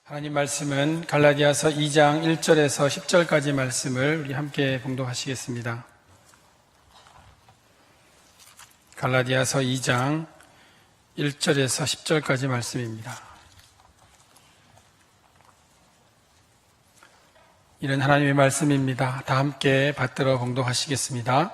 하나님 말씀은 갈라디아서 2장 1절에서 10절까지 말씀을 우리 함께 봉독하시겠습니다. 갈라디아서 2장 1절에서 10절까지 말씀입니다. 이런 하나님의 말씀입니다. 다 함께 받들어 봉독하시겠습니다.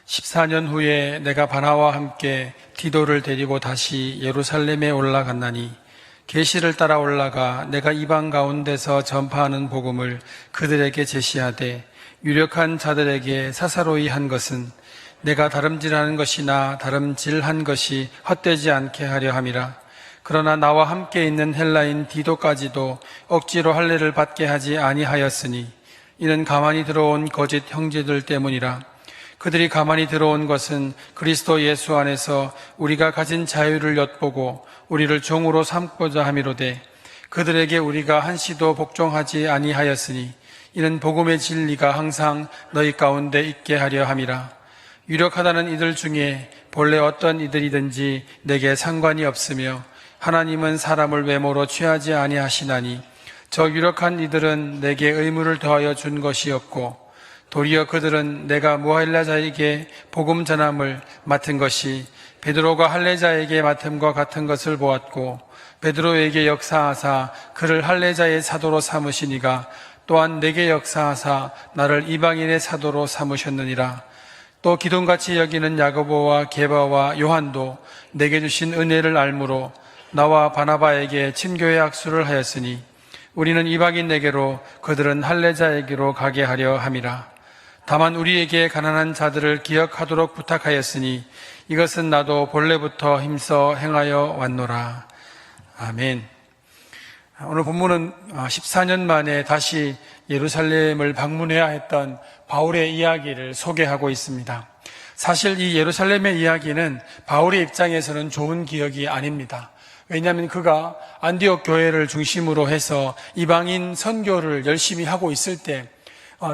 14년 후에 내가 바나와 함께 디도를 데리고 다시 예루살렘에 올라갔나니 계시를 따라 올라가 내가 이방 가운데서 전파하는 복음을 그들에게 제시하되 유력한 자들에게 사사로이 한 것은 내가 다름질하는 것이나 다름질한 것이 헛되지 않게 하려 함이라. 그러나 나와 함께 있는 헬라인 디도까지도 억지로 할례를 받게 하지 아니하였으니 이는 가만히 들어온 거짓 형제들 때문이라. 그들이 가만히 들어온 것은 그리스도 예수 안에서 우리가 가진 자유를 엿보고 우리를 종으로 삼고자 함이로되 그들에게 우리가 한시도 복종하지 아니하였으니 이는 복음의 진리가 항상 너희 가운데 있게 하려 함이라. 유력하다는 이들 중에 본래 어떤 이들이든지 내게 상관이 없으며 하나님은 사람을 외모로 취하지 아니하시나니 저 유력한 이들은 내게 의무를 더하여 준 것이 없고 도리어 그들은 내가 무할례자에게 복음 전함을 맡은 것이 베드로가 할례자에게 맡음과 같은 것을 보았고 베드로에게 역사하사 그를 할례자의 사도로 삼으시니가 또한 내게 역사하사 나를 이방인의 사도로 삼으셨느니라. 또 기둥같이 여기는 야고보와 게바와 요한도 내게 주신 은혜를 알므로 나와 바나바에게 친교의 악수를 하였으니 우리는 이방인에게로 그들은 할례자에게로 가게 하려 함이라. 다만 우리에게 가난한 자들을 기억하도록 부탁하였으니 이것은 나도 본래부터 힘써 행하여 왔노라. 아멘. 오늘 본문은 14년 만에 다시 예루살렘을 방문해야 했던 바울의 이야기를 소개하고 있습니다. 사실 이 예루살렘의 이야기는 바울의 입장에서는 좋은 기억이 아닙니다. 왜냐하면 그가 안디옥 교회를 중심으로 해서 이방인 선교를 열심히 하고 있을 때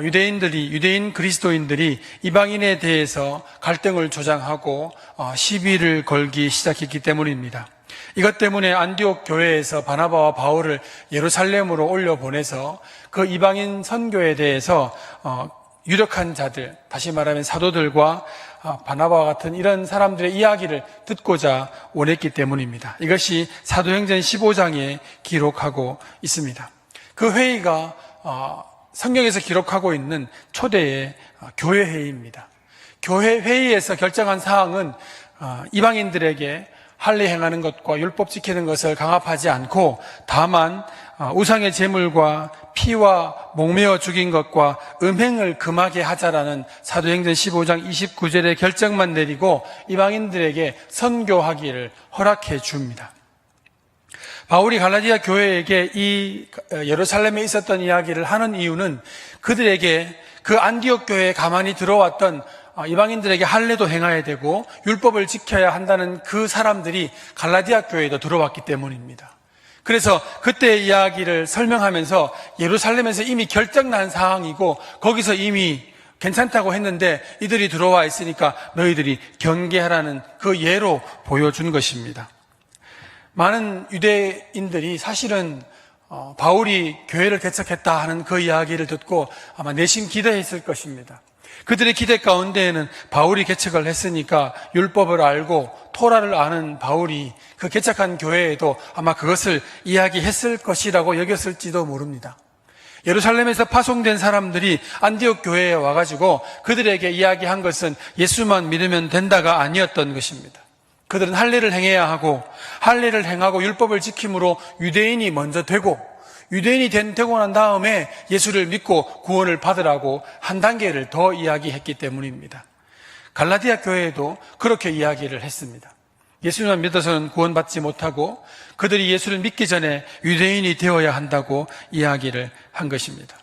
유대인 그리스도인들이 이방인에 대해서 갈등을 조장하고 시비를 걸기 시작했기 때문입니다. 이것 때문에 안디옥 교회에서 바나바와 바울을 예루살렘으로 올려보내서 그 이방인 선교에 대해서 유력한 자들, 다시 말하면 사도들과 바나바와 같은 이런 사람들의 이야기를 듣고자 원했기 때문입니다. 이것이 사도행전 15장에 기록하고 있습니다. 그 회의가 성경에서 기록하고 있는 초대의 교회 회의입니다. 교회 회의에서 결정한 사항은 이방인들에게 할례 행하는 것과 율법 지키는 것을 강압하지 않고 다만 우상의 제물과 피와 목매어 죽인 것과 음행을 금하게 하자라는 사도행전 15장 29절의 결정만 내리고 이방인들에게 선교하기를 허락해 줍니다. 바울이 갈라디아 교회에게 이 예루살렘에 있었던 이야기를 하는 이유는 그들에게 그 안디옥 교회에 가만히 들어왔던 이방인들에게 할례도 행해야 되고 율법을 지켜야 한다는 그 사람들이 갈라디아 교회에도 들어왔기 때문입니다. 그래서 그때의 이야기를 설명하면서 예루살렘에서 이미 결정난 상황이고 거기서 이미 괜찮다고 했는데 이들이 들어와 있으니까 너희들이 경계하라는 그 예로 보여준 것입니다. 많은 유대인들이 사실은 바울이 교회를 개척했다 하는 그 이야기를 듣고 아마 내심 기대했을 것입니다. 그들의 기대 가운데에는 바울이 개척을 했으니까 율법을 알고 토라를 아는 바울이 그 개척한 교회에도 아마 그것을 이야기했을 것이라고 여겼을지도 모릅니다. 예루살렘에서 파송된 사람들이 안디옥 교회에 와가지고 그들에게 이야기한 것은 예수만 믿으면 된다가 아니었던 것입니다. 그들은 할례를 행해야 하고 할례를 행하고 율법을 지킴으로 유대인이 먼저 되고 유대인이 되고 난 다음에 예수를 믿고 구원을 받으라고 한 단계를 더 이야기했기 때문입니다. 갈라디아 교회에도 그렇게 이야기를 했습니다. 예수만 믿어서는 구원받지 못하고 그들이 예수를 믿기 전에 유대인이 되어야 한다고 이야기를 한 것입니다.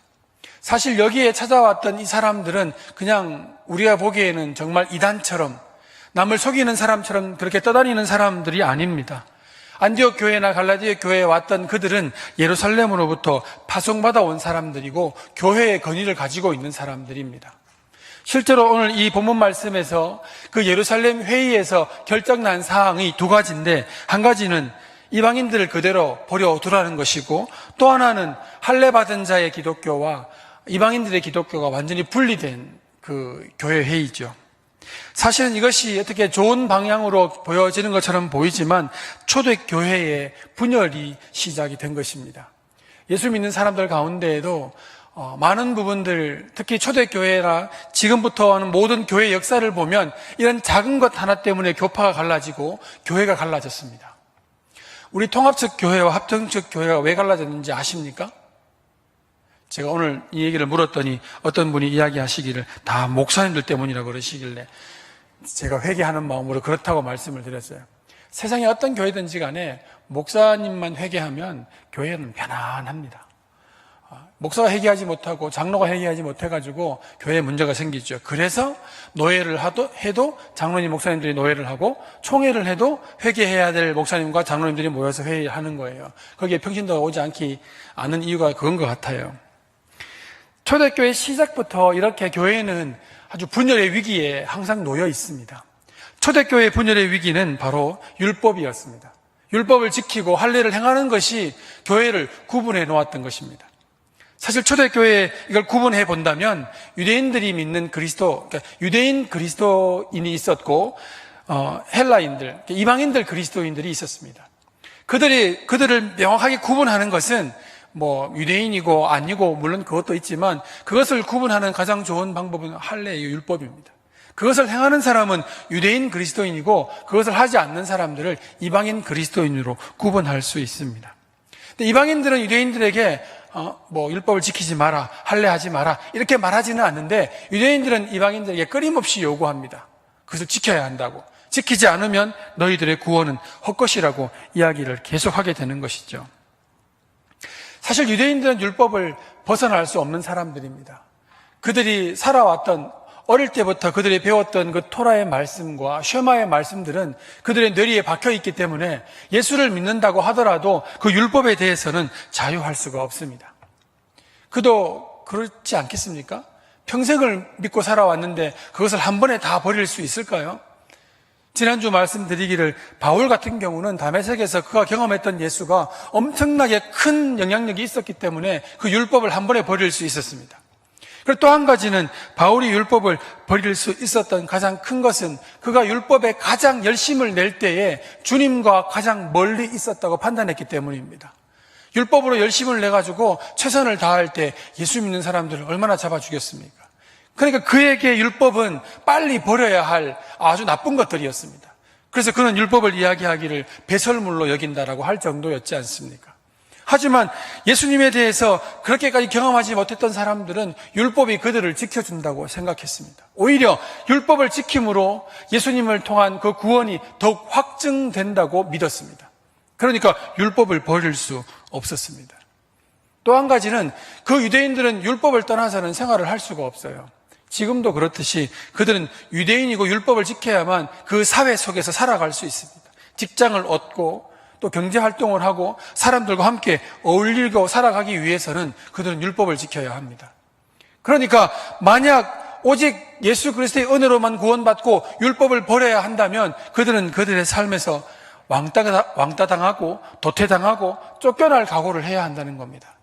사실 여기에 찾아왔던 이 사람들은 그냥 우리가 보기에는 정말 이단처럼 남을 속이는 사람처럼 그렇게 떠다니는 사람들이 아닙니다. 안디옥 교회나 갈라디아 교회에 왔던 그들은 예루살렘으로부터 파송받아 온 사람들이고 교회의 권위를 가지고 있는 사람들입니다. 실제로 오늘 이 본문 말씀에서 그 예루살렘 회의에서 결정난 사항이 두 가지인데 한 가지는 이방인들을 그대로 버려두라는 것이고, 또 하나는 할례받은 자의 기독교와 이방인들의 기독교가 완전히 분리된 그 교회 회의죠. 사실은 이것이 어떻게 좋은 방향으로 보여지는 것처럼 보이지만 초대교회의 분열이 시작이 된 것입니다. 예수 믿는 사람들 가운데에도 많은 부분들, 특히 초대교회라 지금부터 하는 모든 교회 역사를 보면 이런 작은 것 하나 때문에 교파가 갈라지고 교회가 갈라졌습니다. 우리 통합적 교회와 합정적 교회가 왜 갈라졌는지 아십니까? 제가 오늘 이 얘기를 물었더니 어떤 분이 이야기하시기를 다 목사님들 때문이라고 그러시길래 제가 회개하는 마음으로 그렇다고 말씀을 드렸어요. 세상에 어떤 교회든지 간에 목사님만 회개하면 교회는 편안합니다. 목사가 회개하지 못하고 장로가 회개하지 못해가지고 교회에 문제가 생기죠. 그래서 노예를 해도 장로님 목사님들이 노예를 하고 총회를 해도 회개해야 될 목사님과 장로님들이 모여서 회의하는 거예요. 거기에 평신도가 오지 않는 이유가 그건 것 같아요. 초대교회 시작부터 이렇게 교회는 아주 분열의 위기에 항상 놓여 있습니다. 초대교회 분열의 위기는 바로 율법이었습니다. 율법을 지키고 할례를 행하는 것이 교회를 구분해 놓았던 것입니다. 사실 초대교회에 이걸 구분해 본다면 유대인들이 믿는 그리스도, 그러니까 유대인 그리스도인이 있었고 헬라인들, 이방인들 그리스도인들이 있었습니다. 그들을 명확하게 구분하는 것은 유대인이고 아니고 물론 그것도 있지만 그것을 구분하는 가장 좋은 방법은 할례의 율법입니다. 그것을 행하는 사람은 유대인 그리스도인이고 그것을 하지 않는 사람들을 이방인 그리스도인으로 구분할 수 있습니다. 근데 이방인들은 유대인들에게 율법을 지키지 마라, 할례하지 마라 이렇게 말하지는 않는데 유대인들은 이방인들에게 끊임없이 요구합니다. 그것을 지켜야 한다고. 지키지 않으면 너희들의 구원은 헛것이라고 이야기를 계속하게 되는 것이죠. 사실 유대인들은 율법을 벗어날 수 없는 사람들입니다. 그들이 살아왔던 어릴 때부터 그들이 배웠던 그 토라의 말씀과 쉐마의 말씀들은 그들의 뇌리에 박혀 있기 때문에 예수를 믿는다고 하더라도 그 율법에 대해서는 자유할 수가 없습니다. 그도 그렇지 않겠습니까? 평생을 믿고 살아왔는데 그것을 한 번에 다 버릴 수 있을까요? 지난주 말씀드리기를 바울 같은 경우는 다메섹에서 그가 경험했던 예수가 엄청나게 큰 영향력이 있었기 때문에 그 율법을 한 번에 버릴 수 있었습니다. 그리고 또 한 가지는 바울이 율법을 버릴 수 있었던 가장 큰 것은 그가 율법에 가장 열심을 낼 때에 주님과 가장 멀리 있었다고 판단했기 때문입니다. 율법으로 열심을 내가지고 최선을 다할 때 예수 믿는 사람들을 얼마나 잡아 죽였습니까? 그러니까 그에게 율법은 빨리 버려야 할 아주 나쁜 것들이었습니다. 그래서 그는 율법을 이야기하기를 배설물로 여긴다라고 할 정도였지 않습니까? 하지만 예수님에 대해서 그렇게까지 경험하지 못했던 사람들은 율법이 그들을 지켜준다고 생각했습니다. 오히려 율법을 지킴으로 예수님을 통한 그 구원이 더욱 확증된다고 믿었습니다. 그러니까 율법을 버릴 수 없었습니다. 또 한 가지는 그 유대인들은 율법을 떠나서는 생활을 할 수가 없어요. 지금도 그렇듯이 그들은 유대인이고 율법을 지켜야만 그 사회 속에서 살아갈 수 있습니다. 직장을 얻고 또 경제활동을 하고 사람들과 함께 어울리고 살아가기 위해서는 그들은 율법을 지켜야 합니다. 그러니까 만약 오직 예수 그리스도의 은혜로만 구원받고 율법을 버려야 한다면 그들은 그들의 삶에서 왕따당하고 도태당하고 쫓겨날 각오를 해야 한다는 겁니다.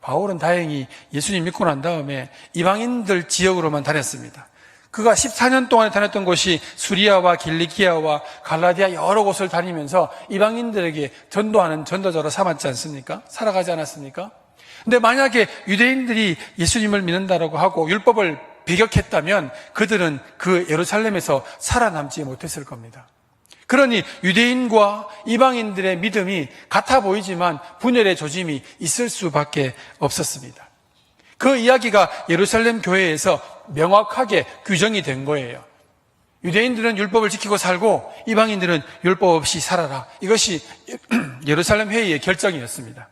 바울은 다행히 예수님 믿고 난 다음에 이방인들 지역으로만 다녔습니다. 그가 14년 동안 다녔던 곳이 수리아와 길리기아와 갈라디아 여러 곳을 다니면서 이방인들에게 전도하는 전도자로 삼았지 않습니까? 살아가지 않았습니까? 근데 만약에 유대인들이 예수님을 믿는다라고 하고 율법을 배격했다면 그들은 그 예루살렘에서 살아남지 못했을 겁니다. 그러니 유대인과 이방인들의 믿음이 같아 보이지만 분열의 조짐이 있을 수밖에 없었습니다. 그 이야기가 예루살렘 교회에서 명확하게 규정이 된 거예요. 유대인들은 율법을 지키고 살고 이방인들은 율법 없이 살아라. 이것이 예루살렘 회의의 결정이었습니다.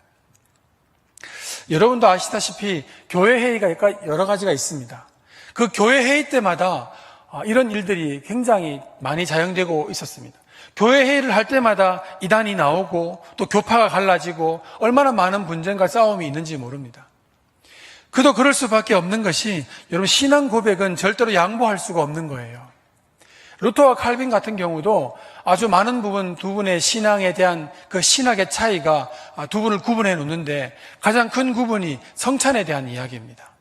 여러분도 아시다시피 교회 회의가 여러 가지가 있습니다. 그 교회 회의 때마다 이런 일들이 굉장히 많이 자행되고 있었습니다. 교회 회의를 할 때마다 이단이 나오고 또 교파가 갈라지고 얼마나 많은 분쟁과 싸움이 있는지 모릅니다. 그도 그럴 수밖에 없는 것이 여러분 신앙 고백은 절대로 양보할 수가 없는 거예요. 루터와 칼빈 같은 경우도 아주 많은 부분 두 분의 신앙에 대한 그 신학의 차이가 두 분을 구분해 놓는데 가장 큰 구분이 성찬에 대한 이야기입니다.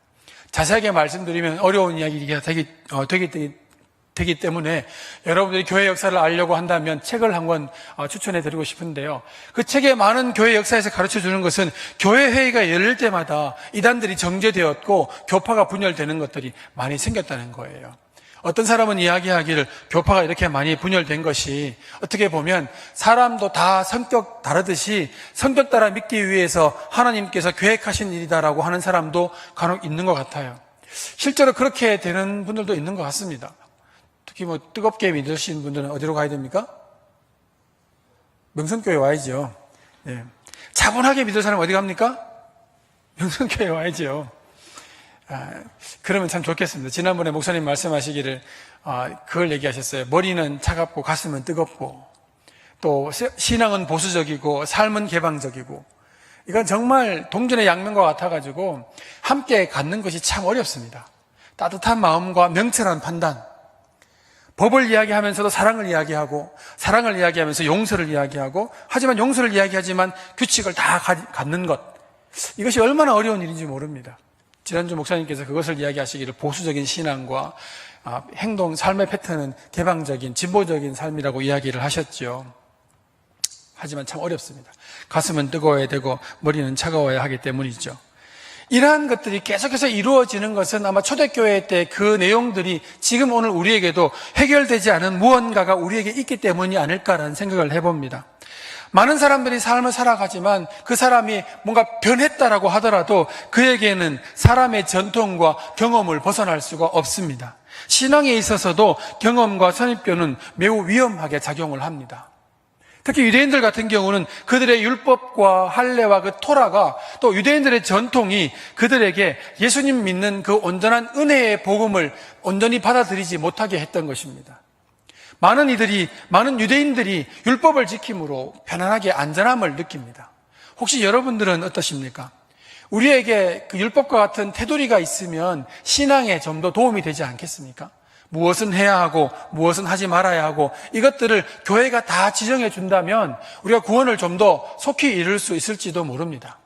자세하게 말씀드리면 어려운 이야기가 되기 때문에 여러분들이 교회 역사를 알려고 한다면 책을 한 권 추천해 드리고 싶은데요. 그 책에 많은 교회 역사에서 가르쳐 주는 것은 교회 회의가 열릴 때마다 이단들이 정제되었고 교파가 분열되는 것들이 많이 생겼다는 거예요. 어떤 사람은 이야기하기를 교파가 이렇게 많이 분열된 것이 어떻게 보면 사람도 다 성격 다르듯이 성격 따라 믿기 위해서 하나님께서 계획하신 일이다라고 하는 사람도 간혹 있는 것 같아요. 실제로 그렇게 되는 분들도 있는 것 같습니다. 특히 뜨겁게 믿으신 분들은 어디로 가야 됩니까? 명성교회 와야죠. 네. 차분하게 믿을 사람은 어디 갑니까? 명성교회 와야죠. 그러면 참 좋겠습니다. 지난번에 목사님 말씀하시기를 그걸 얘기하셨어요. 머리는 차갑고 가슴은 뜨겁고 또 신앙은 보수적이고 삶은 개방적이고 이건 정말 동전의 양면과 같아가지고 함께 갖는 것이 참 어렵습니다. 따뜻한 마음과 명철한 판단, 법을 이야기하면서도 사랑을 이야기하고 사랑을 이야기하면서 용서를 이야기하고 하지만 용서를 이야기하지만 규칙을 다 갖는 것, 이것이 얼마나 어려운 일인지 모릅니다. 지난주 목사님께서 그것을 이야기하시기를 보수적인 신앙과 행동, 삶의 패턴은 개방적인, 진보적인 삶이라고 이야기를 하셨죠. 하지만 참 어렵습니다. 가슴은 뜨거워야 되고 머리는 차가워야 하기 때문이죠. 이러한 것들이 계속해서 이루어지는 것은 아마 초대교회 때 그 내용들이 지금 오늘 우리에게도 해결되지 않은 무언가가 우리에게 있기 때문이 아닐까라는 생각을 해봅니다. 많은 사람들이 삶을 살아가지만 그 사람이 뭔가 변했다라고 하더라도 그에게는 사람의 전통과 경험을 벗어날 수가 없습니다. 신앙에 있어서도 경험과 선입견은 매우 위험하게 작용을 합니다. 특히 유대인들 같은 경우는 그들의 율법과 할례와 그 토라가 또 유대인들의 전통이 그들에게 예수님 믿는 그 온전한 은혜의 복음을 온전히 받아들이지 못하게 했던 것입니다. 많은 유대인들이 율법을 지킴으로 편안하게 안전함을 느낍니다. 혹시 여러분들은 어떠십니까? 우리에게 그 율법과 같은 테두리가 있으면 신앙에 좀 더 도움이 되지 않겠습니까? 무엇은 해야 하고 무엇은 하지 말아야 하고 이것들을 교회가 다 지정해 준다면 우리가 구원을 좀 더 속히 이룰 수 있을지도 모릅니다.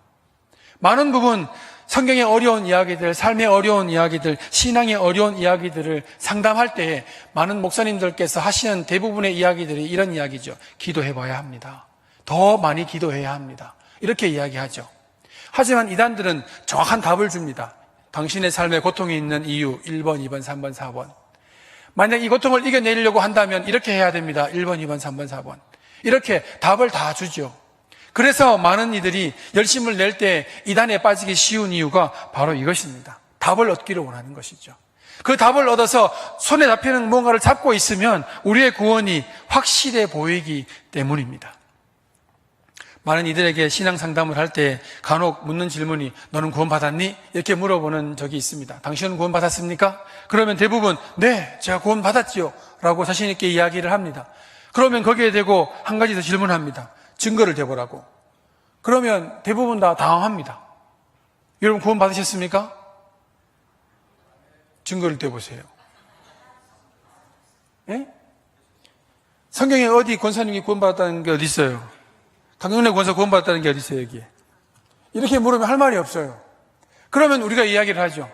많은 부분 성경의 어려운 이야기들, 삶의 어려운 이야기들, 신앙의 어려운 이야기들을 상담할 때에 많은 목사님들께서 하시는 대부분의 이야기들이 이런 이야기죠. 기도해 봐야 합니다. 더 많이 기도해야 합니다. 이렇게 이야기하죠. 하지만 이단들은 정확한 답을 줍니다. 당신의 삶에 고통이 있는 이유 1번, 2번, 3번, 4번. 만약 이 고통을 이겨내려고 한다면 이렇게 해야 됩니다. 1번, 2번, 3번, 4번. 이렇게 답을 다 주죠. 그래서 많은 이들이 열심을 낼 때 이단에 빠지기 쉬운 이유가 바로 이것입니다. 답을 얻기를 원하는 것이죠. 그 답을 얻어서 손에 잡히는 무언가를 잡고 있으면 우리의 구원이 확실해 보이기 때문입니다. 많은 이들에게 신앙 상담을 할 때 간혹 묻는 질문이 너는 구원 받았니? 이렇게 물어보는 적이 있습니다. 당신은 구원 받았습니까? 그러면 대부분 네, 제가 구원 받았지요 라고 자신 있게 이야기를 합니다. 그러면 거기에 대고 한 가지 더 질문합니다. 증거를 대보라고. 그러면 대부분 다 당황합니다. 여러분 구원 받으셨습니까? 증거를 대보세요. 예? 성경에 어디 권사님이 구원 받았다는 게 어디 있어요? 강경래 권사 구원 받았다는 게 어디 있어요 여기에? 이렇게 물으면 할 말이 없어요. 그러면 우리가 이야기를 하죠.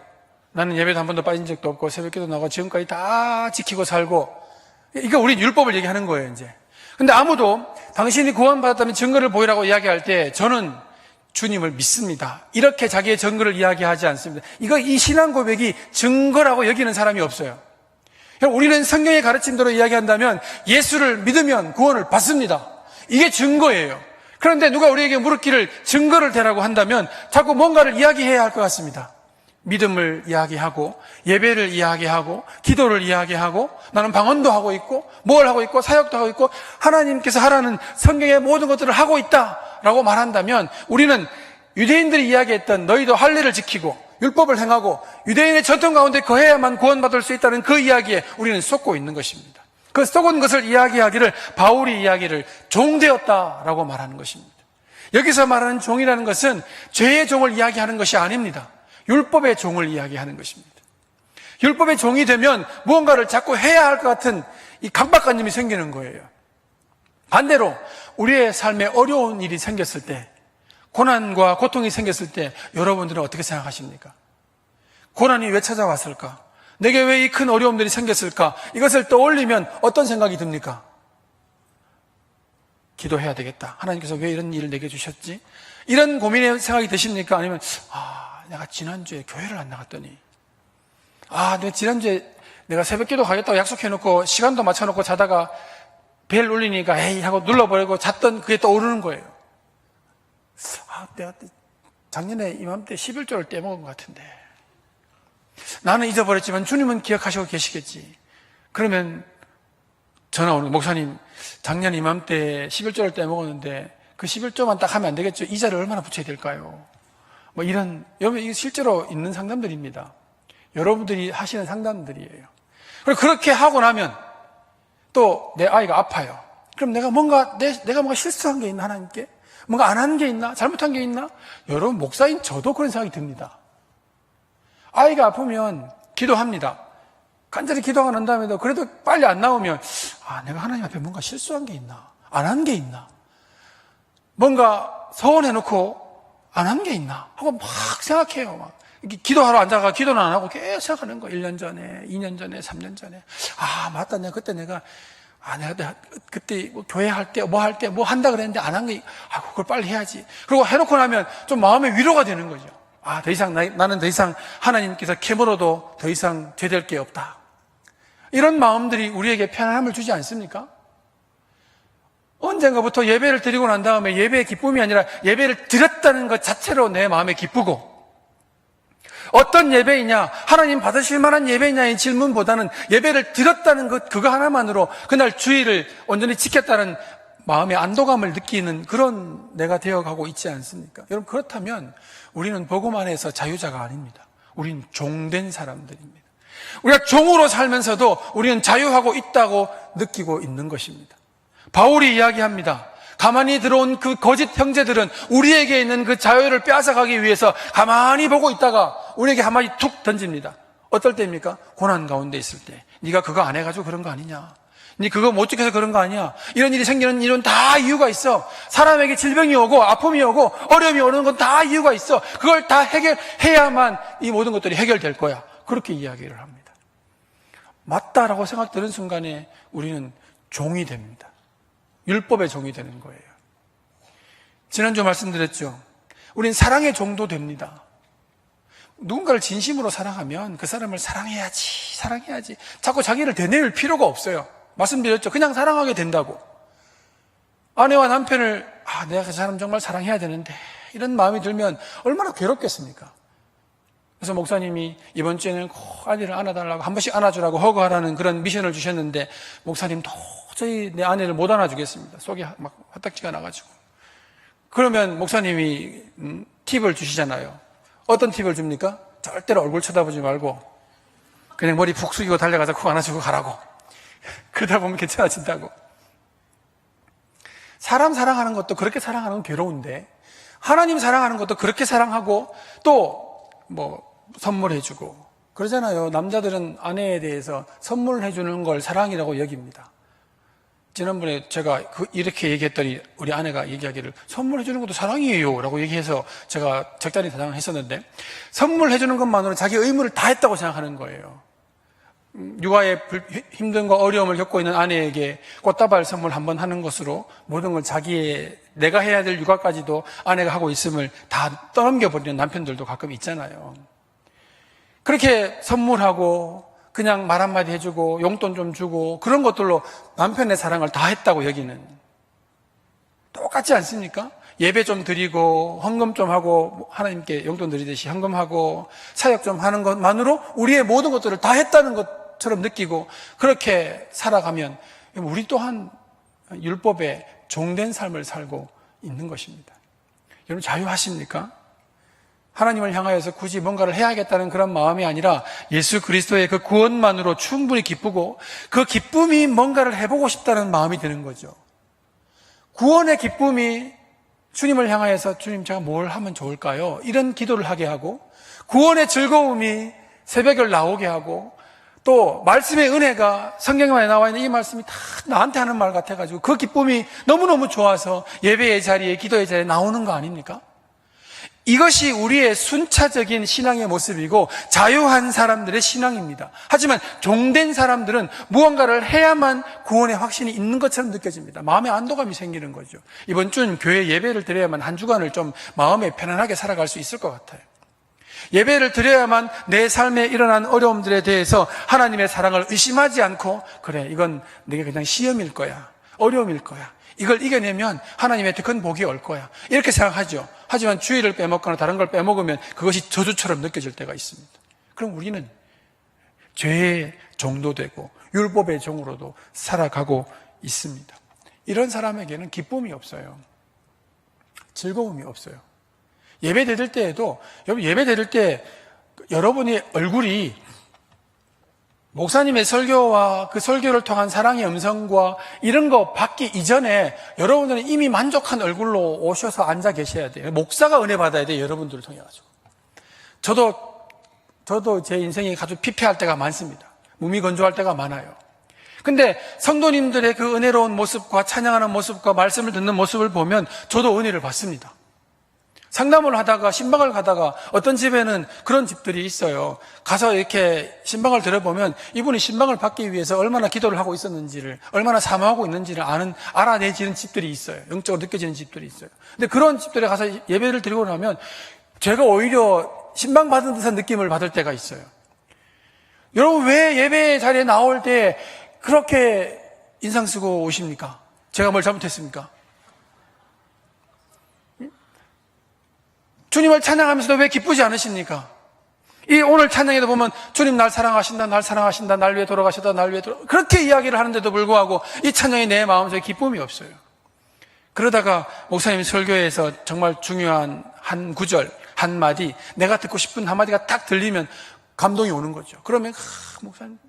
나는 예배도 한 번도 빠진 적도 없고 새벽기도 나가고 지금까지 다 지키고 살고. 이거 우리 율법을 얘기하는 거예요 이제. 근데 아무도 당신이 구원받았다면 증거를 보이라고 이야기할 때 저는 주님을 믿습니다. 이렇게 자기의 증거를 이야기하지 않습니다. 이 신앙 고백이 증거라고 여기는 사람이 없어요. 우리는 성경의 가르침대로 이야기한다면 예수를 믿으면 구원을 받습니다. 이게 증거예요. 그런데 누가 우리에게 물었기를 증거를 대라고 한다면 자꾸 뭔가를 이야기해야 할 것 같습니다. 믿음을 이야기하고 예배를 이야기하고 기도를 이야기하고 나는 방언도 하고 있고 뭘 하고 있고 사역도 하고 있고 하나님께서 하라는 성경의 모든 것들을 하고 있다라고 말한다면 우리는 유대인들이 이야기했던 너희도 할례를 지키고 율법을 행하고 유대인의 전통 가운데 거해야만 구원받을 수 있다는 그 이야기에 우리는 속고 있는 것입니다. 그 속은 것을 이야기하기를 바울이 이야기를 종되었다라고 말하는 것입니다. 여기서 말하는 종이라는 것은 죄의 종을 이야기하는 것이 아닙니다. 율법의 종을 이야기하는 것입니다. 율법의 종이 되면 무언가를 자꾸 해야 할 것 같은 이 강박관념이 생기는 거예요. 반대로 우리의 삶에 어려운 일이 생겼을 때, 고난과 고통이 생겼을 때 여러분들은 어떻게 생각하십니까? 고난이 왜 찾아왔을까? 내게 왜 이 큰 어려움들이 생겼을까? 이것을 떠올리면 어떤 생각이 듭니까? 기도해야 되겠다. 하나님께서 왜 이런 일을 내게 주셨지? 이런 고민의 생각이 드십니까? 아니면 내가 지난주에 교회를 안 나갔더니 내가 지난주에 내가 새벽 기도 가겠다고 약속해놓고 시간도 맞춰놓고 자다가 벨 울리니까 에이 하고 눌러버리고 잤던 그게 떠오르는 거예요. 내가 작년에 이맘때 11조를 떼먹은 것 같은데 나는 잊어버렸지만 주님은 기억하시고 계시겠지. 그러면 전화 오는 목사님, 작년 이맘때 11조를 떼먹었는데 그 11조만 딱 하면 안 되겠죠? 이자를 얼마나 붙여야 될까요? 뭐 이런, 이게 실제로 있는 상담들입니다. 여러분들이 하시는 상담들이에요. 그리고 그렇게 하고 나면 또 내 아이가 아파요. 그럼 내가 뭔가 실수한 게 있나, 하나님께? 뭔가 안 한 게 있나? 잘못한 게 있나? 여러분, 목사인 저도 그런 생각이 듭니다. 아이가 아프면 기도합니다. 간절히 기도가 난 다음에도 그래도 빨리 안 나오면 내가 하나님 앞에 뭔가 실수한 게 있나? 안 한 게 있나? 뭔가 서운해놓고 안 한 게 있나? 하고 막 생각해요. 막. 기도하러 앉아가 기도는 안 하고 계속 생각하는 거예요. 1년 전에, 2년 전에, 3년 전에. 맞다. 내가 그때 뭐 교회 할 때, 뭐 한다 그랬는데 안 한 게, 그걸 빨리 해야지. 그리고 해놓고 나면 좀 마음의 위로가 되는 거죠. 더 이상, 나는 더 이상 하나님께서 캐물어도 더 이상 죄될 게 없다. 이런 마음들이 우리에게 편안함을 주지 않습니까? 언젠가부터 예배를 드리고 난 다음에 예배의 기쁨이 아니라 예배를 드렸다는 것 자체로 내 마음에 기쁘고, 어떤 예배이냐, 하나님 받으실 만한 예배이냐의 질문보다는 예배를 드렸다는 것, 그거 하나만으로 그날 주의를 온전히 지켰다는 마음의 안도감을 느끼는 그런 내가 되어가고 있지 않습니까? 여러분, 그렇다면 우리는 복음 안에서 자유자가 아닙니다. 우리는 종된 사람들입니다. 우리가 종으로 살면서도 우리는 자유하고 있다고 느끼고 있는 것입니다. 바울이 이야기합니다. 가만히 들어온 그 거짓 형제들은 우리에게 있는 그 자유를 빼앗아가기 위해서 가만히 보고 있다가 우리에게 한마디 툭 던집니다. 어떨 때입니까? 고난 가운데 있을 때. 네가 그거 안 해가지고 그런 거 아니냐? 네 그거 못 지켜서 그런 거 아니야? 이런 일이 생기는 일은 다 이유가 있어. 사람에게 질병이 오고 아픔이 오고 어려움이 오는 건 다 이유가 있어. 그걸 다 해결해야만 이 모든 것들이 해결될 거야. 그렇게 이야기를 합니다. 맞다라고 생각되는 순간에 우리는 종이 됩니다. 율법의 종이 되는 거예요. 지난주 말씀드렸죠. 우린 사랑의 종도 됩니다. 누군가를 진심으로 사랑하면 그 사람을 사랑해야지. 자꾸 자기를 되뇌일 필요가 없어요. 말씀드렸죠. 그냥 사랑하게 된다고. 아내와 남편을 내가 그 사람 정말 사랑해야 되는데 이런 마음이 들면 얼마나 괴롭겠습니까? 그래서 목사님이 이번 주에는 꼭 아내를 안아달라고 한 번씩 안아주라고 허그하라는 그런 미션을 주셨는데 목사님 도저히 내 아내를 못 안아주겠습니다. 속이 막 화딱지가 나가지고. 그러면 목사님이 팁을 주시잖아요. 어떤 팁을 줍니까? 절대로 얼굴 쳐다보지 말고 그냥 머리 푹 숙이고 달려가서 콕 안아주고 가라고. 그러다 보면 괜찮아진다고. 사람 사랑하는 것도 그렇게 사랑하는 건 괴로운데 하나님 사랑하는 것도 그렇게 사랑하고 또 선물해주고 그러잖아요. 남자들은 아내에 대해서 선물해주는 걸 사랑이라고 여깁니다. 지난번에 제가 이렇게 얘기했더니 우리 아내가 얘기하기를 선물해주는 것도 사랑이에요 라고 얘기해서 제가 적잖이 대답을 했었는데 선물해주는 것만으로 자기 의무를 다 했다고 생각하는 거예요. 육아에 힘든과 어려움을 겪고 있는 아내에게 꽃다발 선물 한번 하는 것으로 모든 걸 내가 해야 될 육아까지도 아내가 하고 있음을 다 떠넘겨버리는 남편들도 가끔 있잖아요. 그렇게 선물하고 그냥 말 한마디 해주고 용돈 좀 주고 그런 것들로 남편의 사랑을 다 했다고 여기는, 똑같지 않습니까? 예배 좀 드리고 헌금 좀 하고 하나님께 용돈 드리듯이 헌금하고 사역 좀 하는 것만으로 우리의 모든 것들을 다 했다는 것처럼 느끼고 그렇게 살아가면 우리 또한 율법에 종된 삶을 살고 있는 것입니다. 여러분 자유하십니까? 하나님을 향하여서 굳이 뭔가를 해야겠다는 그런 마음이 아니라 예수 그리스도의 그 구원만으로 충분히 기쁘고 그 기쁨이 뭔가를 해보고 싶다는 마음이 드는 거죠. 구원의 기쁨이 주님을 향하여서 주님 제가 뭘 하면 좋을까요? 이런 기도를 하게 하고 구원의 즐거움이 새벽을 나오게 하고 또 말씀의 은혜가 성경에 나와 있는 이 말씀이 다 나한테 하는 말 같아가지고 그 기쁨이 너무너무 좋아서 예배의 자리에, 기도의 자리에 나오는 거 아닙니까? 이것이 우리의 순차적인 신앙의 모습이고 자유한 사람들의 신앙입니다. 하지만 종된 사람들은 무언가를 해야만 구원의 확신이 있는 것처럼 느껴집니다. 마음의 안도감이 생기는 거죠. 이번 주는 교회 예배를 드려야만 한 주간을 좀 마음에 편안하게 살아갈 수 있을 것 같아요. 예배를 드려야만 내 삶에 일어난 어려움들에 대해서 하나님의 사랑을 의심하지 않고, 그래, 이건 내게 그냥 시험일 거야, 어려움일 거야, 이걸 이겨내면 하나님의 큰 복이 올 거야, 이렇게 생각하죠. 하지만 주의를 빼먹거나 다른 걸 빼먹으면 그것이 저주처럼 느껴질 때가 있습니다. 그럼 우리는 죄의 종도 되고 율법의 종으로도 살아가고 있습니다. 이런 사람에게는 기쁨이 없어요. 즐거움이 없어요. 예배 드릴 때에도, 여러분, 예배 드릴 때 여러분의 얼굴이 목사님의 설교와 그 설교를 통한 사랑의 음성과 이런 거 받기 이전에 여러분들은 이미 만족한 얼굴로 오셔서 앉아 계셔야 돼요. 목사가 은혜 받아야 돼요. 여러분들을 통해 가지고. 저도 제 인생이 아주 피폐할 때가 많습니다. 무미건조할 때가 많아요. 근데 성도님들의 그 은혜로운 모습과 찬양하는 모습과 말씀을 듣는 모습을 보면 저도 은혜를 받습니다. 상담을 하다가 신방을 가다가 어떤 집에는 그런 집들이 있어요. 가서 이렇게 신방을 들어보면 이분이 신방을 받기 위해서 얼마나 기도를 하고 있었는지를, 얼마나 사모하고 있는지를 알아내지는 집들이 있어요. 영적으로 느껴지는 집들이 있어요. 근데 그런 집들에 가서 예배를 드리고 나면 제가 오히려 신방 받은 듯한 느낌을 받을 때가 있어요. 여러분, 왜 예배 자리에 나올 때 그렇게 인상 쓰고 오십니까? 제가 뭘 잘못했습니까? 주님을 찬양하면서도 왜 기쁘지 않으십니까? 이 오늘 찬양에도 보면 주님 날 사랑하신다, 날 사랑하신다, 날 위해 돌아가셨다, 날 위해 그렇게 이야기를 하는데도 불구하고 이 찬양이 내 마음속에 기쁨이 없어요. 그러다가 목사님 설교에서 정말 중요한 한 구절, 한 마디, 내가 듣고 싶은 한마디가 딱 들리면 감동이 오는 거죠. 그러면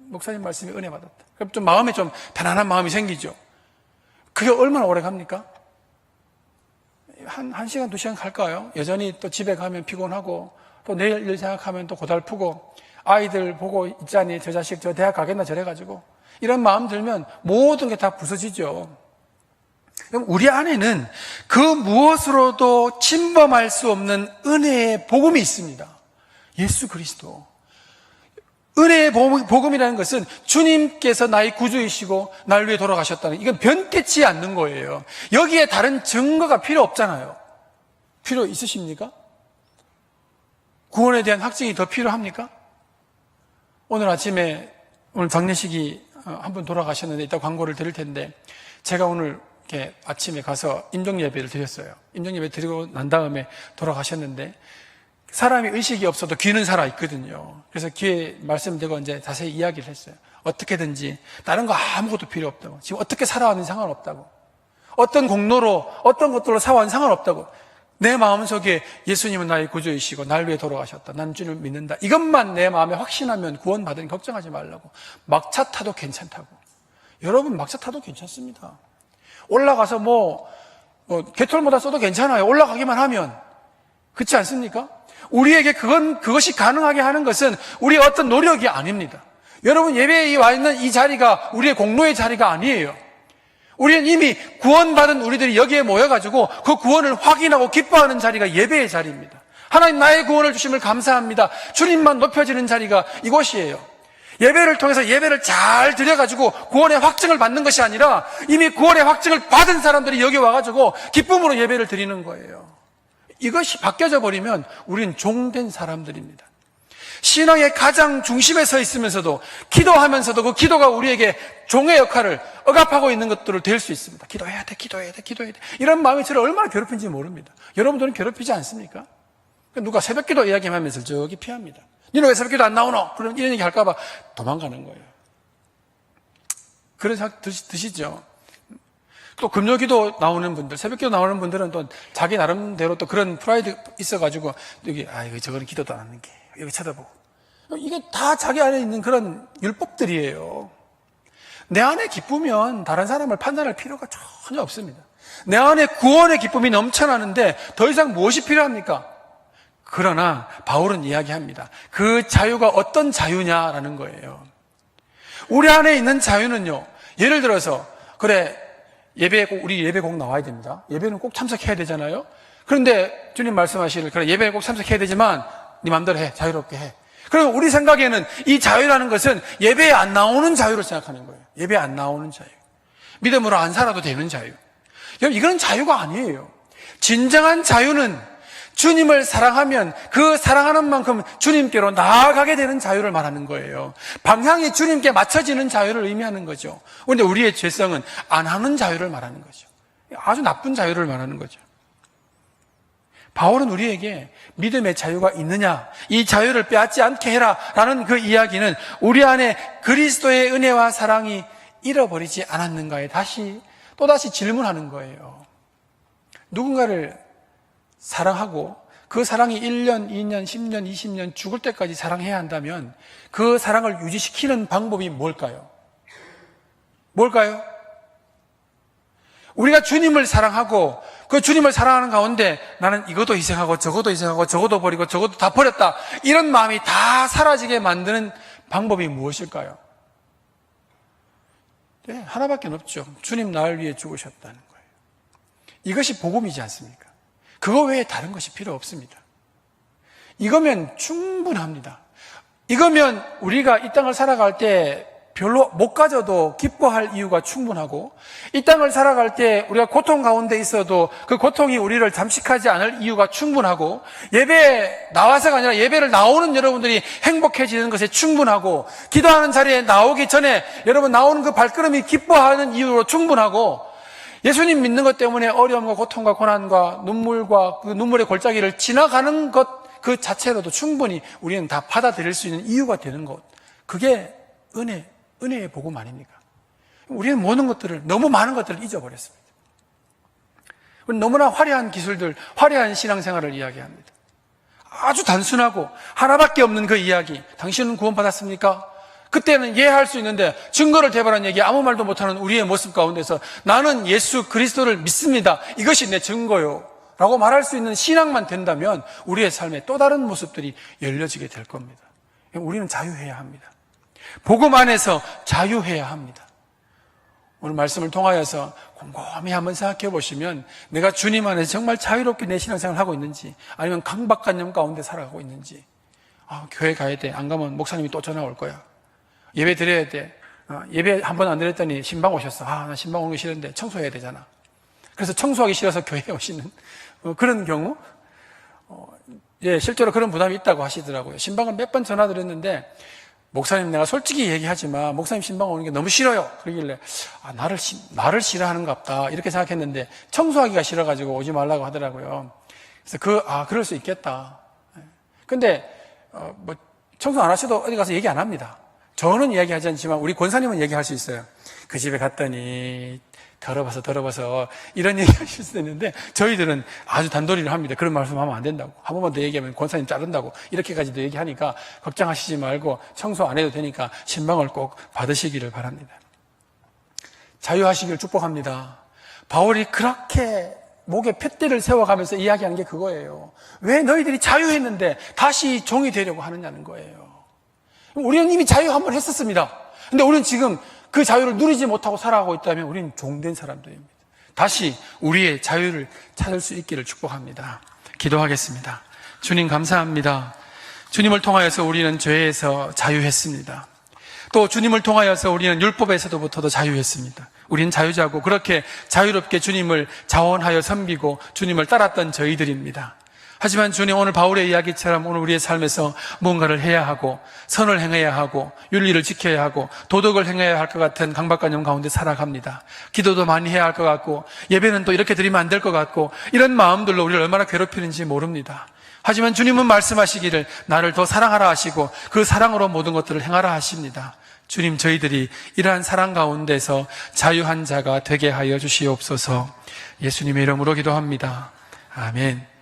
목사님 말씀이 은혜 받았다. 그럼 좀 마음에 좀 편안한 마음이 생기죠. 그게 얼마나 오래 갑니까? 한 시간, 2시간 갈까요? 여전히 또 집에 가면 피곤하고, 또 내일 일 생각하면 또 고달프고, 아이들 보고 있자니 저 자식 저 대학 가겠나 저래가지고, 이런 마음 들면 모든 게 다 부서지죠. 그럼 우리 안에는 그 무엇으로도 침범할 수 없는 은혜의 복음이 있습니다. 예수 그리스도. 은혜의 복음이라는 것은 주님께서 나의 구주이시고 날 위해 돌아가셨다는, 이건 변태치 않는 거예요. 여기에 다른 증거가 필요 없잖아요. 필요 있으십니까? 구원에 대한 확증이 더 필요합니까? 오늘 아침에, 오늘 장례식이 한 분 돌아가셨는데 이따 광고를 드릴 텐데, 제가 오늘 이렇게 아침에 가서 임종예배를 드렸어요. 임종예배 드리고 난 다음에 돌아가셨는데, 사람이 의식이 없어도 귀는 살아 있거든요. 그래서 귀에 말씀드리고 이제 자세히 이야기를 했어요. 어떻게든지 다른 거 아무것도 필요 없다고. 지금 어떻게 살아왔는지 상관없다고. 어떤 공로로 어떤 것들로 살아왔는지 상관없다고. 내 마음속에 예수님은 나의 구주이시고 날 위해 돌아가셨다, 난 주를 믿는다, 이것만 내 마음에 확신하면 구원받으니 걱정하지 말라고. 막차 타도 괜찮다고. 여러분, 막차 타도 괜찮습니다. 올라가서 개털보다 써도 괜찮아요. 올라가기만 하면. 그렇지 않습니까? 우리에게 그것이 가능하게 하는 것은 우리의 어떤 노력이 아닙니다. 여러분, 예배에 와 있는 이 자리가 우리의 공로의 자리가 아니에요. 우리는 이미 구원받은 우리들이 여기에 모여가지고 그 구원을 확인하고 기뻐하는 자리가 예배의 자리입니다. 하나님, 나의 구원을 주심을 감사합니다, 주님만 높여지는 자리가 이곳이에요. 예배를 통해서 예배를 잘 드려가지고 구원의 확증을 받는 것이 아니라 이미 구원의 확증을 받은 사람들이 여기 와가지고 기쁨으로 예배를 드리는 거예요. 이것이 바뀌어져 버리면 우리는 종된 사람들입니다. 신앙의 가장 중심에 서 있으면서도, 기도하면서도 그 기도가 우리에게 종의 역할을 억압하고 있는 것들을 될 수 있습니다. 기도해야 돼. 이런 마음이 저를 얼마나 괴롭힌지 모릅니다. 여러분들은 괴롭히지 않습니까? 누가 새벽기도 이야기하면서 저기 피합니다. 너는 왜 새벽기도 안 나오노? 그런 이런 얘기 할까봐 도망가는 거예요. 그런 생각 드시죠? 또 금요기도 나오는 분들, 새벽기도 나오는 분들은 또 자기 나름대로 또 그런 프라이드 있어가지고 여기 이거 저거는 기도도 안 하는 게 여기 쳐다보고, 이게 다 자기 안에 있는 그런 율법들이에요. 내 안에 기쁘면 다른 사람을 판단할 필요가 전혀 없습니다. 내 안에 구원의 기쁨이 넘쳐나는데 더 이상 무엇이 필요합니까? 그러나 바울은 이야기합니다. 그 자유가 어떤 자유냐라는 거예요. 우리 안에 있는 자유는요, 예를 들어서, 그래, 우리 예배 꼭 나와야 됩니다. 예배는 꼭 참석해야 되잖아요. 그런데 주님 말씀하시길, 그래, 예배에 꼭 참석해야 되지만, 네 맘대로 해. 자유롭게 해. 그럼 우리 생각에는 이 자유라는 것은 예배에 안 나오는 자유를 생각하는 거예요. 예배에 안 나오는 자유. 믿음으로 안 살아도 되는 자유. 여러분, 이건 자유가 아니에요. 진정한 자유는 주님을 사랑하면 그 사랑하는 만큼 주님께로 나아가게 되는 자유를 말하는 거예요. 방향이 주님께 맞춰지는 자유를 의미하는 거죠. 그런데 우리의 죄성은 안 하는 자유를 말하는 거죠. 아주 나쁜 자유를 말하는 거죠. 바울은 우리에게 믿음의 자유가 있느냐, 이 자유를 빼앗지 않게 해라 라는 그 이야기는 우리 안에 그리스도의 은혜와 사랑이 잃어버리지 않았는가에 또다시 질문하는 거예요. 누군가를 사랑하고 그 사랑이 1년, 2년, 10년, 20년 죽을 때까지 사랑해야 한다면 그 사랑을 유지시키는 방법이 뭘까요? 우리가 주님을 사랑하고 그 주님을 사랑하는 가운데 나는 이것도 희생하고 저것도 버리고 저것도 다 버렸다, 이런 마음이 다 사라지게 만드는 방법이 무엇일까요? 네, 하나밖에 없죠. 주님 나를 위해 죽으셨다는 거예요. 이것이 복음이지 않습니까? 그거 외에 다른 것이 필요 없습니다. 이거면 충분합니다. 이거면 우리가 이 땅을 살아갈 때 별로 못 가져도 기뻐할 이유가 충분하고, 이 땅을 살아갈 때 우리가 고통 가운데 있어도 그 고통이 우리를 잠식하지 않을 이유가 충분하고, 예배에 나와서가 아니라 예배를 나오는 여러분들이 행복해지는 것에 충분하고, 기도하는 자리에 나오기 전에 여러분 나오는 그 발걸음이 기뻐하는 이유로 충분하고, 예수님 믿는 것 때문에 어려움과 고통과 고난과 눈물과 그 눈물의 골짜기를 지나가는 것 그 자체로도 충분히 우리는 다 받아들일 수 있는 이유가 되는 것, 그게 은혜의 복음 아닙니까? 우리는 모든 것들을, 너무 많은 것들을 잊어버렸습니다. 너무나 화려한 기술들, 화려한 신앙생활을 이야기합니다. 아주 단순하고 하나밖에 없는 그 이야기, 당신은 구원받았습니까? 그때는 이해할 수 있는데 증거를 대발한 얘기, 아무 말도 못하는 우리의 모습 가운데서 나는 예수 그리스도를 믿습니다, 이것이 내 증거요 라고 말할 수 있는 신앙만 된다면 우리의 삶에 또 다른 모습들이 열려지게 될 겁니다. 우리는 자유해야 합니다. 복음 안에서 자유해야 합니다. 오늘 말씀을 통하여서 곰곰이 한번 생각해 보시면 내가 주님 안에서 정말 자유롭게 내 신앙생활을 하고 있는지, 아니면 강박관념 가운데 살아가고 있는지. 교회 가야 돼. 안 가면 목사님이 또 전화 올 거야. 예배 드려야 돼. 예배 한 번 안 드렸더니 신방 오셨어. 나 신방 오는 거 싫은데 청소해야 되잖아. 그래서 청소하기 싫어서 교회에 오시는 그런 경우, 실제로 그런 부담이 있다고 하시더라고요. 신방은 몇 번 전화 드렸는데, 목사님, 내가 솔직히 얘기하지만 목사님 신방 오는 게 너무 싫어요. 그러길래 나를 싫어하는갑다 이렇게 생각했는데, 청소하기가 싫어가지고 오지 말라고 하더라고요. 그래서 그럴 수 있겠다. 근데 청소 안 하셔도 어디 가서 얘기 안 합니다. 저는 이야기하지 않지만 우리 권사님은 얘기할 수 있어요. 그 집에 갔더니 더러워서 이런 얘기 하실 수도 있는데, 저희들은 아주 단도리를 합니다. 그런 말씀하면 안 된다고, 한 번만 더 얘기하면 권사님 자른다고, 이렇게까지도 얘기하니까 걱정하시지 말고 청소 안 해도 되니까 신방을 꼭 받으시기를 바랍니다. 자유하시기를 축복합니다. 바울이 그렇게 목에 팻대를 세워가면서 이야기하는 게 그거예요. 왜 너희들이 자유했는데 다시 종이 되려고 하느냐는 거예요. 우리는 이미 자유 한번 했었습니다. 근데 우리는 지금 그 자유를 누리지 못하고 살아가고 있다면 우리는 종된 사람들입니다. 다시 우리의 자유를 찾을 수 있기를 축복합니다. 기도하겠습니다. 주님 감사합니다. 주님을 통하여서 우리는 죄에서 자유했습니다. 또 주님을 통하여서 우리는 율법에서부터도 자유했습니다. 우리는 자유자고 그렇게 자유롭게 주님을 자원하여 섬기고 주님을 따랐던 저희들입니다. 하지만 주님, 오늘 바울의 이야기처럼 오늘 우리의 삶에서 뭔가를 해야 하고 선을 행해야 하고 윤리를 지켜야 하고 도덕을 행해야 할 것 같은 강박관념 가운데 살아갑니다. 기도도 많이 해야 할 것 같고 예배는 또 이렇게 드리면 안 될 것 같고, 이런 마음들로 우리를 얼마나 괴롭히는지 모릅니다. 하지만 주님은 말씀하시기를 나를 더 사랑하라 하시고 그 사랑으로 모든 것들을 행하라 하십니다. 주님, 저희들이 이러한 사랑 가운데서 자유한 자가 되게 하여 주시옵소서. 예수님의 이름으로 기도합니다. 아멘.